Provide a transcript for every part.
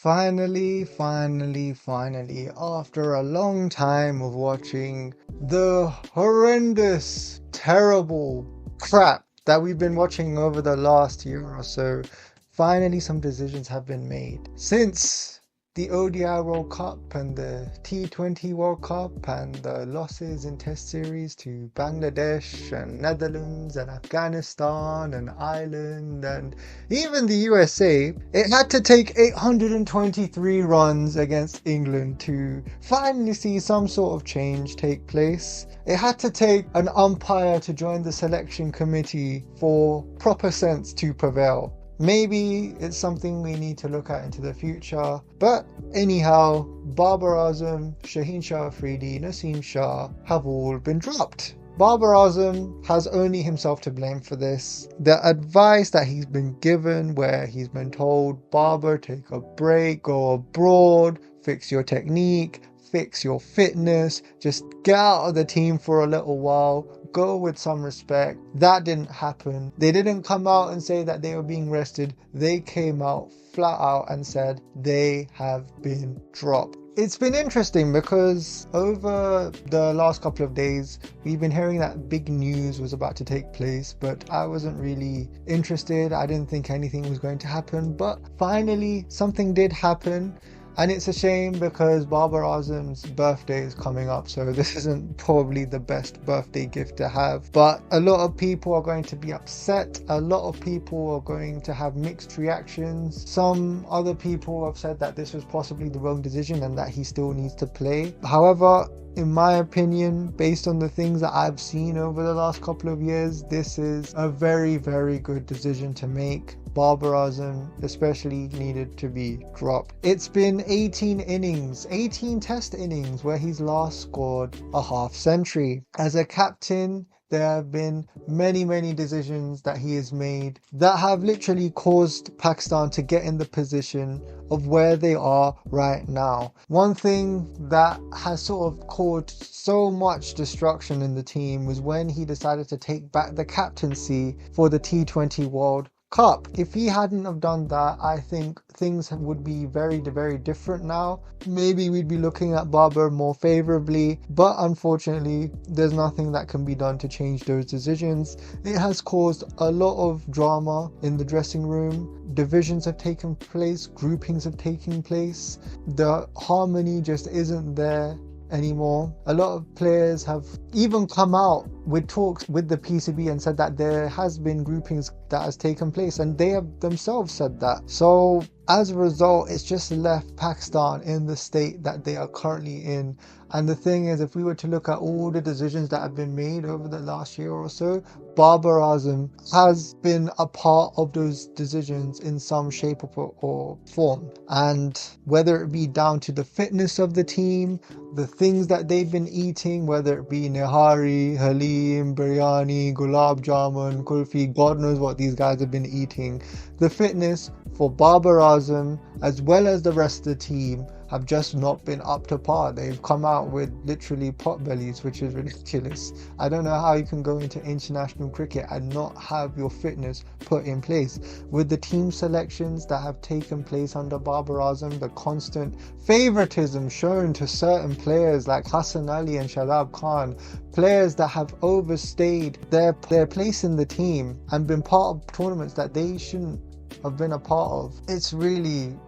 Finally, after a long time of watching the horrendous, terrible crap that we've been watching over the last year or so, finally some decisions have been made. Since the ODI World Cup and the T20 World Cup and the losses in Test series to Bangladesh and Netherlands and Afghanistan and Ireland and even the USA, it had to take 823 runs against England to finally see some sort of change take place. It had to take an umpire to join the selection committee for proper sense to prevail. Maybe it's something we need to look at into the future. But anyhow, Babar Azam, Shaheen Afridi, Naseem Shah have all been dropped. Babar Azam has only himself to blame for this. The advice that he's been given, where he's been told, Babar, take a break, go abroad, fix your technique, fix your fitness, just get out of the team for a little while, go with some respect. That didn't happen. They didn't come out and say that they were being rested. They came out flat out and said they have been dropped. It's been interesting because over the last couple of days, we've been hearing that big news was about to take place, but I wasn't really interested. I didn't think anything was going to happen, but finally something did happen. And it's a shame because Babar Azam's birthday is coming up, so this isn't probably the best birthday gift to have. But a lot of people are going to be upset. A lot of people are going to have mixed reactions. Some other people have said that this was possibly the wrong decision and that he still needs to play. However, in my opinion, based on the things that I've seen over the last couple of years, this is a very, very good decision to make. Babar Azam especially needed to be dropped. It's been 18 innings, 18 test innings where he's last scored a half century. As a captain, there have been many decisions that he has made that have literally caused Pakistan to get in the position of where they are right now. One thing that has sort of caused so much destruction in the team was when he decided to take back the captaincy for the T20 World Cup. If he hadn't have done that, I think things would be very different now. Maybe we'd be looking at Babar more favorably, but unfortunately there's nothing that can be done to change those decisions. It has caused a lot of drama in the dressing room. Divisions have taken place, groupings have taken place. The harmony just isn't there anymore. A lot of players have even come out with talks with the PCB and said that there has been groupings that has taken place, and they have themselves said that. So as a result, it's just left Pakistan in the state that they are currently in. And the thing is, if we were to look at all the decisions that have been made over the last year or so, Babar Azam has been a part of those decisions in some shape or form. And whether it be down to the fitness of the team, the things that they've been eating, whether it be nihari, halim, biryani, gulab jamun, kulfi, God knows what these guys have been eating. The fitness for Babar Azam as well as the rest of the team have just not been up to par. They've come out with literally pot bellies, which is ridiculous. I don't know how you can go into international cricket and not have your fitness put in place. With the team selections that have taken place under Babar Azam, the constant favoritism shown to certain players like Hassan Ali and Shadab Khan, players that have overstayed their place in the team and been part of tournaments that they shouldn't have been a part of. It's really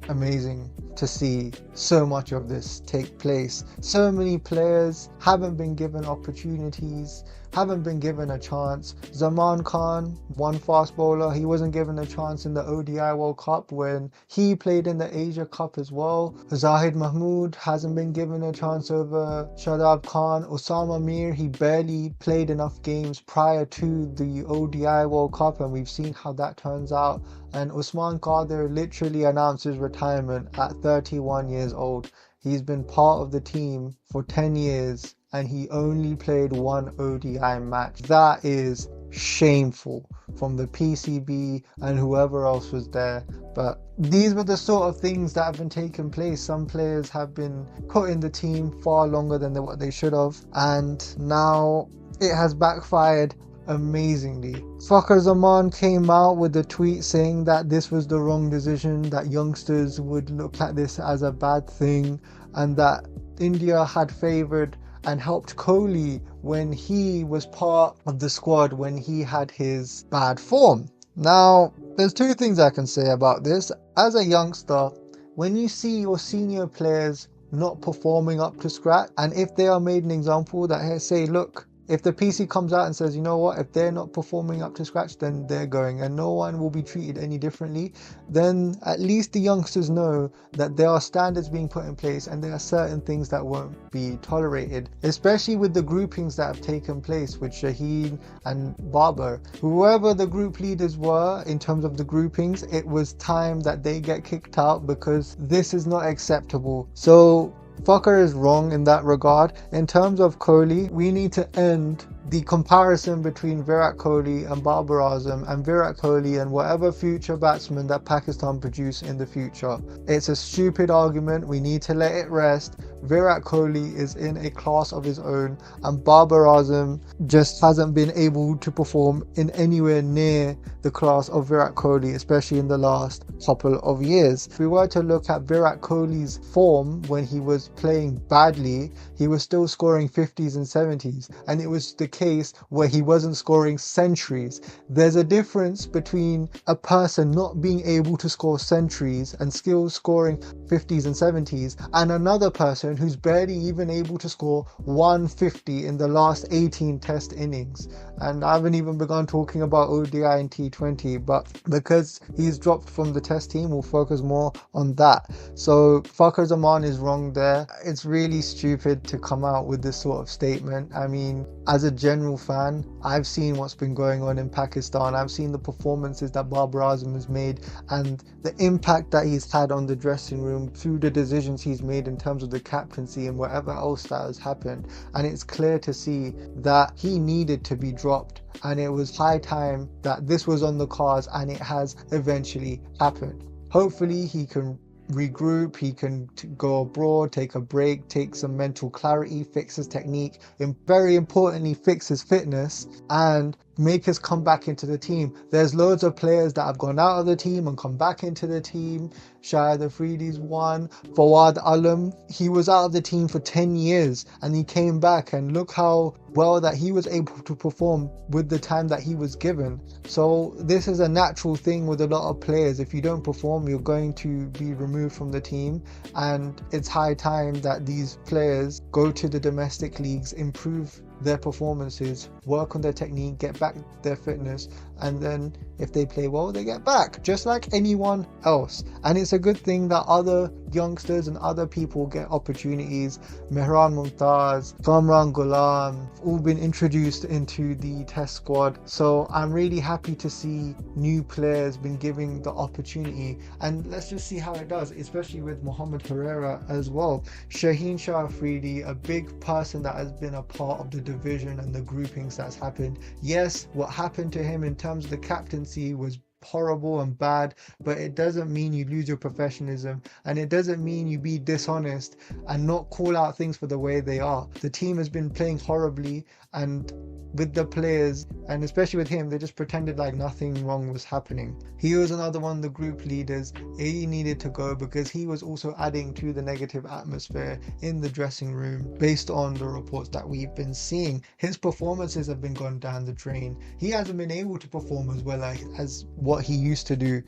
amazing to see so much of this take place. So many players haven't been given opportunities, haven't been given a chance. Zaman Khan, one fast bowler, he wasn't given a chance in the ODI World Cup when he played in the Asia Cup as well. Zahid Mahmood hasn't been given a chance over Shadab Khan. Osama Mir, he barely played enough games prior to the ODI World Cup, and we've seen how that turns out. And Usman Qadir literally announced his retirement at 31 years old. He's been part of the team for 10 years and he only played one ODI match. That is shameful from the PCB and whoever else was there. But these were the sort of things that have been taking place. Some players have been put in the team far longer than what they should have, and now it has backfired amazingly. Fakhar Zaman came out with a tweet saying that this was the wrong decision, that youngsters would look at this as a bad thing, and that India had favoured and helped Kohli when he was part of the squad when he had his bad form. Now, there's two things I can say about this. As a youngster, when you see your senior players not performing up to scratch, and if they are made an example that, hey, say, look, if the PC comes out and says, you know what, if they're not performing up to scratch, then they're going and no one will be treated any differently, then at least the youngsters know that there are standards being put in place and there are certain things that won't be tolerated, especially with the groupings that have taken place with Shaheen and Babar. Whoever the group leaders were in terms of the groupings, it was time that they get kicked out because this is not acceptable. So Fakhar is wrong in that regard. In terms of Kohli, we need to end the comparison between Virat Kohli and Babar Azam and Virat Kohli and whatever future batsman that Pakistan produce in the future. It's a stupid argument. We need to let it rest. Virat Kohli is in a class of his own and Babar Azam just hasn't been able to perform in anywhere near the class of Virat Kohli, especially in the last couple of years. If we were to look at Virat Kohli's form when he was playing badly, he was still scoring 50s and 70s, and it was the case where he wasn't scoring centuries. There's a difference between a person not being able to score centuries and still scoring 50s and 70s and another person who's barely even able to score 150 in the last 18 test innings. And I haven't even begun talking about ODI and T20, but because he's dropped from the test team, we'll focus more on that. So Fakhar Zaman is wrong there. It's really stupid to come out with this sort of statement. I mean, as a general fan, I've seen what's been going on in Pakistan. I've seen the performances that Babar Azam has made and the impact that he's had on the dressing room through the decisions he's made in terms of the captaincy and whatever else that has happened. And it's clear to see that he needed to be dropped, and it was high time that this was on the cards, and it has eventually happened. Hopefully he can regroup, he can go abroad, take a break, take some mental clarity, fix his technique, and very importantly fix his fitness and make us come back into the team. There's loads of players that have gone out of the team and come back into the team. Shaheen Afridi's one. Babar Azam, he was out of the team for 10 years and he came back, and look how well that he was able to perform with the time that he was given. So this is a natural thing with a lot of players. If you don't perform, you're going to be removed from the team, and it's high time that these players go to the domestic leagues, improve their performances, work on their technique, get back their fitness, and then if they play well, they get back just like anyone else. And it's a good thing that other youngsters and other people get opportunities. Mehran Mumtaz, Kamran Ghulam all been introduced into the test squad, so I'm really happy to see new players been given the opportunity, and let's just see how it does, especially with Mohammad Herrera as well. Shaheen Afridi, a big person that has been a part of the division and the groupings that's happened. Yes, what happened to him in terms of the captaincy was horrible and bad, but it doesn't mean you lose your professionalism, and it doesn't mean you be dishonest and not call out things for the way they are. The team has been playing horribly, and with the players, and especially with him, they just pretended like nothing wrong was happening. He was another one of the group leaders. He needed to go because he was also adding to the negative atmosphere in the dressing room based on the reports that we've been seeing. His performances have been gone down the drain. He hasn't been able to perform as well as what he used to do,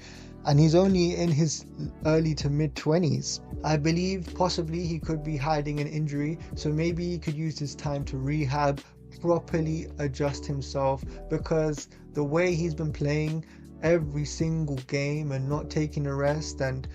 and he's only in his early to mid 20s. I believe possibly he could be hiding an injury, so maybe he could use his time to rehab, properly adjust himself, because the way he's been playing every single game and not taking a rest and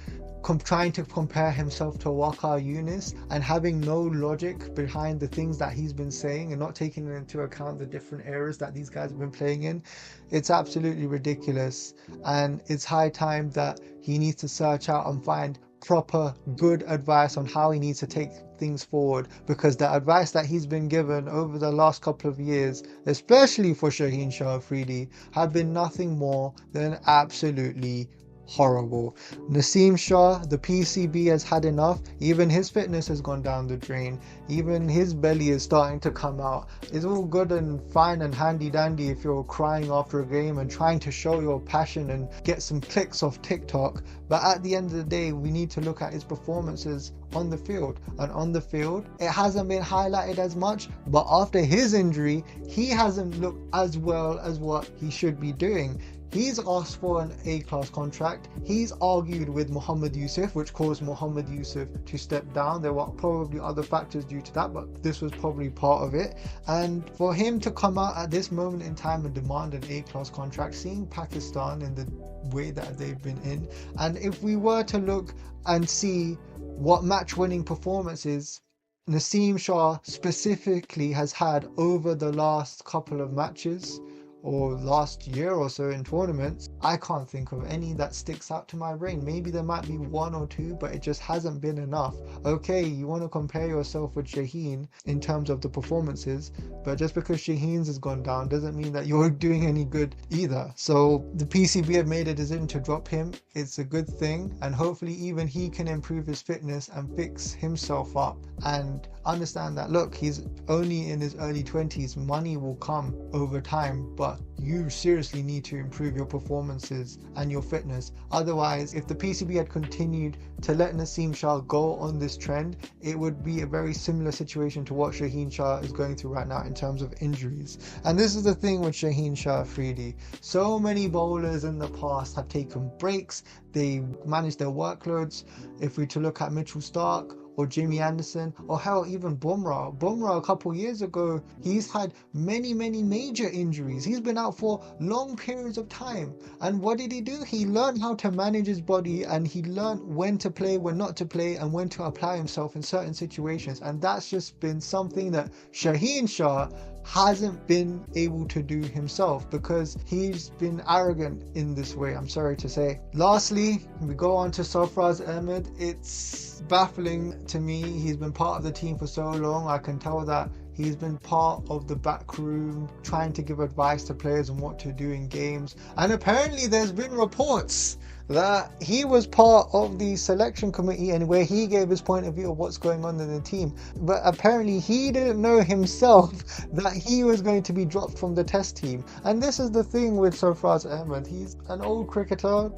trying to compare himself to Waqar Younis and having no logic behind the things that he's been saying and not taking into account the different eras that these guys have been playing in, it's absolutely ridiculous. And it's high time that he needs to search out and find proper good advice on how he needs to take things forward, because the advice that he's been given over the last couple of years, especially for Shaheen Afridi, have been nothing more than absolutely horrible. Naseem Shah, the PCB has had enough. Even his fitness has gone down the drain. Even his belly is starting to come out. It's all good and fine and handy dandy if you're crying after a game and trying to show your passion and get some clicks off TikTok. But at the end of the day, we need to look at his performances on the field. And on the field, it hasn't been highlighted as much. But after his injury, he hasn't looked as well as what he should be doing. He's asked for an A-class contract. He's argued with Mohammed Yusuf, which caused Mohammed Yusuf to step down. There were probably other factors due to that, but this was probably part of it. And for him to come out at this moment in time and demand an A-class contract, seeing Pakistan in the way that they've been in, and if we were to look and see what match-winning performances Naseem Shah specifically has had over the last couple of matches, or last year or so in tournaments, I can't think of any that sticks out to my brain. Maybe there might be one or two, but it just hasn't been enough. Okay, you want to compare yourself with Shaheen in terms of the performances, but just because Shaheen's has gone down doesn't mean that you're doing any good either. So the PCB have made a decision to drop him. It's a good thing, and hopefully even he can improve his fitness and fix himself up and understand that, look, he's only in his early 20s. Money will come over time, but you seriously need to improve your performances and your fitness. Otherwise, if the PCB had continued to let Naseem Shah go on this trend, it would be a very similar situation to what Shaheen Shah is going through right now in terms of injuries. And this is the thing with Shaheen Afridi. So many bowlers in the past have taken breaks. They manage their workloads. If we to look at Mitchell Starc or Jimmy Anderson, or hell, even Bumrah. Bumrah a couple years ago, he's had many major injuries. He's been out for long periods of time. And what did he do? He learned how to manage his body, and he learned when to play, when not to play, and when to apply himself in certain situations. And that's just been something that Shaheen Shah hasn't been able to do himself, because he's been arrogant in this way, I'm sorry to say. Lastly, we go on to Sarfraz Ahmed. It's baffling to me. He's been part of the team for so long. I can tell that he's been part of the back room, trying to give advice to players on what to do in games. And apparently there's been reports that he was part of the selection committee and where he gave his point of view of what's going on in the team. But apparently he didn't know himself that he was going to be dropped from the test team. And this is the thing with Sarfraz Ahmed. He's an old cricketer,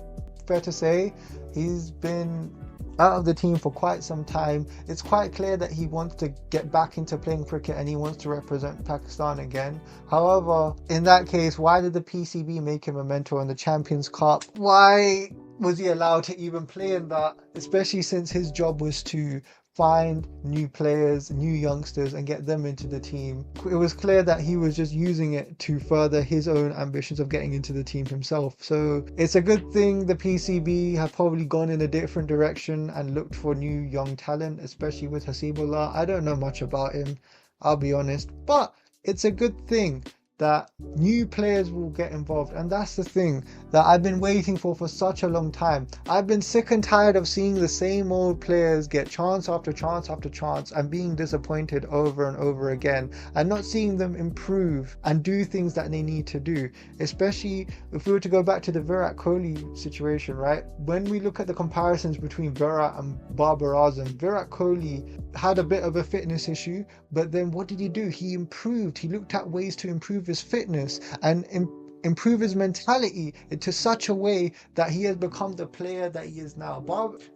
fair to say. He's been out of the team for quite some time. It's quite clear that he wants to get back into playing cricket and he wants to represent Pakistan again. However, in that case, why did the PCB make him a mentor in the Champions Cup? Why was he allowed to even play in that? Especially since his job was to find new players, new youngsters, and get them into the team. It was clear that he was just using it to further his own ambitions of getting into the team himself. So it's a good thing the PCB have probably gone in a different direction and looked for new young talent, especially with Hasibullah. I don't know much about him, I'll be honest, but it's a good thing that new players will get involved. And that's the thing that I've been waiting for such a long time. I've been sick and tired of seeing the same old players get chance after chance after chance and being disappointed over and over again, and not seeing them improve and do things that they need to do. Especially if we were to go back to the Virat Kohli situation, right? When we look at the comparisons between Virat and Babar Azam, Virat Kohli had a bit of a fitness issue, but then what did he do? He improved. He looked at ways to improve his fitness and improve his mentality into such a way that he has become the player that he is now.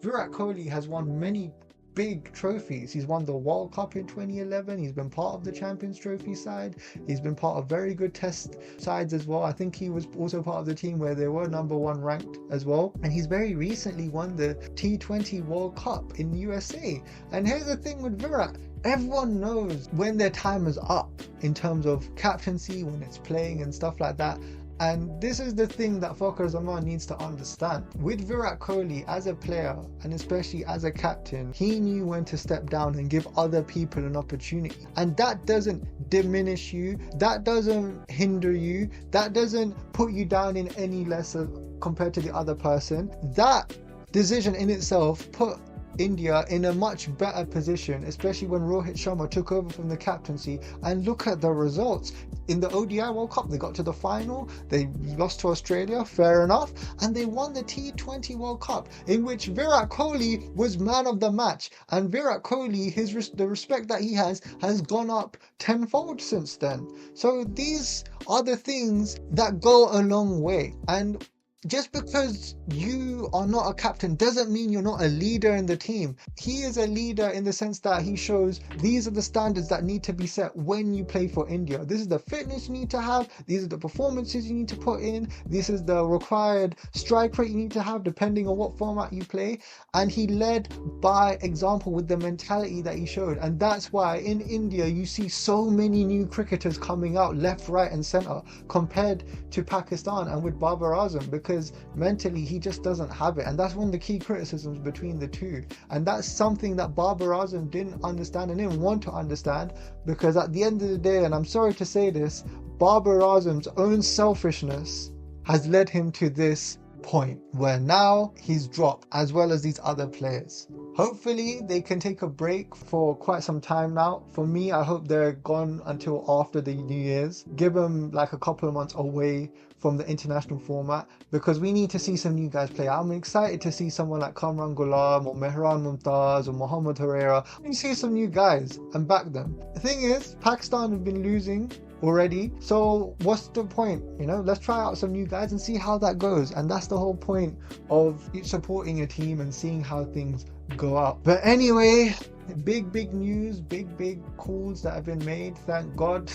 Virat Kohli has won many big trophies. He's won the World Cup in 2011. He's been part of the Champions Trophy side. He's been part of very good test sides as well. I think he was also part of the team where they were #1 ranked as well. And he's very recently won the T20 World Cup in USA. And here's the thing with Virat. Everyone knows when their time is up in terms of captaincy, when it's playing and stuff like that. And this is the thing that Fakhar Zaman needs to understand. With Virat Kohli as a player, and especially as a captain, he knew when to step down and give other people an opportunity. And that doesn't diminish you, that doesn't hinder you, that doesn't put you down in any lesser compared to the other person. That decision in itself put India in a much better position, especially when Rohit Sharma took over from the captaincy. And look at the results. In the ODI World Cup, they got to the final, they lost to Australia, fair enough, and they won the T20 World Cup, in which Virat Kohli was man of the match. And Virat Kohli, the respect that he has gone up tenfold since then. So these are the things that go a long way. And just because you are not a captain doesn't mean you're not a leader in the team. He is a leader in the sense that he shows these are the standards that need to be set when you play for India. This is the fitness you need to have. These are the performances you need to put in. This is the required strike rate you need to have depending on what format you play. And he led by example with the mentality that he showed. And that's why in India you see so many new cricketers coming out left, right and centre compared to Pakistan and with Babar Azam, because mentally he just doesn't have it. And that's one of the key criticisms between the two, and that's something that Babar Azam didn't understand and didn't want to understand, because at the end of the day, and I'm sorry to say this, Babar Azam's own selfishness has led him to this point where now he's dropped, as well as these other players. Hopefully they can take a break for quite some time now. For me, I hope they're gone until after the New Year's. Give them like a couple of months away from the international format, because we need to see some new guys play. I'm excited to see someone like Kamran Ghulam or Mehran Mumtaz or Mohammad Herrera. We see some new guys and back them. The thing is, Pakistan have been losing already, so what's the point? You know, let's try out some new guys and see how that goes. And that's the whole point of supporting a team and seeing how things go out. But anyway, big news, big calls that have been made, thank God.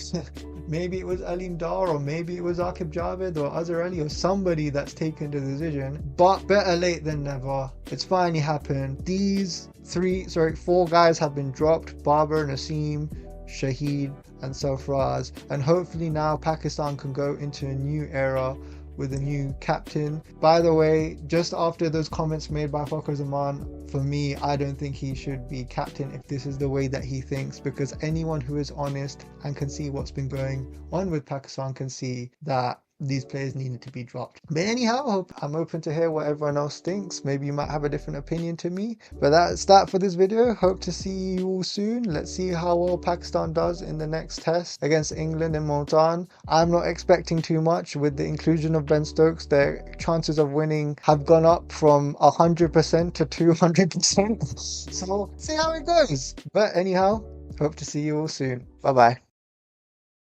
Maybe it was Aleem Dar, or maybe it was Aqib Javed or Azhar Ali or somebody that's taken the decision, but better late than never. It's finally happened. These four guys have been dropped: Babar, Naseem, Shaheen and Sarfraz, and hopefully now Pakistan can go into a new era with a new captain. By the way, just after those comments made by Fakhar Zaman, for me, I don't think he should be captain if this is the way that he thinks, because anyone who is honest and can see what's been going on with Pakistan can see that these players needed to be dropped. But anyhow, I'm open to hear what everyone else thinks. Maybe you might have a different opinion to me. But that's that for this video. Hope to see you all soon. Let's see how well Pakistan does in the next test against England in Multan. I'm not expecting too much. With the inclusion of Ben Stokes, their chances of winning have gone up from 100% to 200%. So see how it goes. But anyhow, hope to see you all soon. Bye bye.